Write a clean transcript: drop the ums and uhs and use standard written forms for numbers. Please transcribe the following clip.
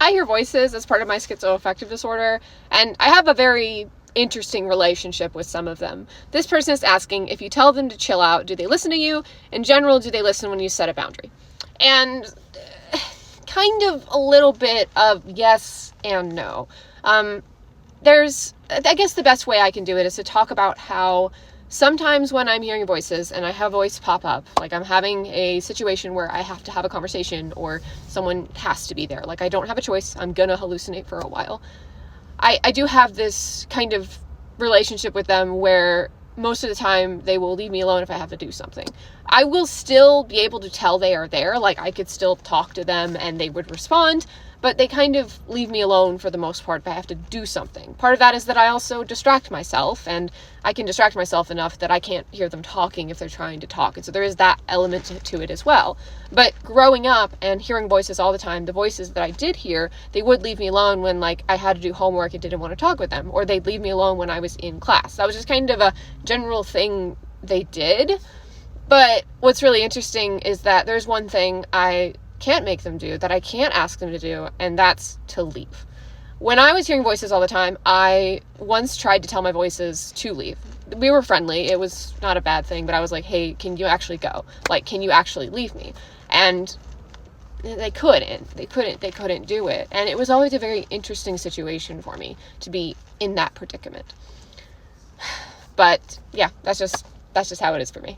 I hear voices as part of my schizoaffective disorder, and I have a very interesting relationship with some of them. This person is asking, if you tell them to chill out, do they listen to you? In general, do they listen when you set a boundary? And kind of a little bit of yes and no. I guess the best way I can do it is to talk about how sometimes when I'm hearing voices and I have a voice pop up, like I'm having a situation where I have to have a conversation or someone has to be there, like I don't have a choice, I'm gonna hallucinate for a while. I do have this kind of relationship with them where most of the time they will leave me alone if I have to do something. I will still be able to tell they are there, like I could still talk to them and they would respond, but they kind of leave me alone for the most part if I have to do something. Part of that is that I also distract myself, and I can distract myself enough that I can't hear them talking if they're trying to talk, and so there is that element to it as well. But growing up and hearing voices all the time, the voices that I did hear, they would leave me alone when like I had to do homework and didn't want to talk with them, or they'd leave me alone when I was in class. That was just kind of a general thing they did. But what's really interesting is that there's one thing I can't make them do, that I can't ask them to do, and that's to leave. When I was hearing voices all the time, I once tried to tell my voices to leave. We were friendly, it was not a bad thing, but I was like, hey, can you actually go? Like, can you actually leave me? And they couldn't do it. And it was always a very interesting situation for me to be in that predicament. But yeah, that's just how it is for me.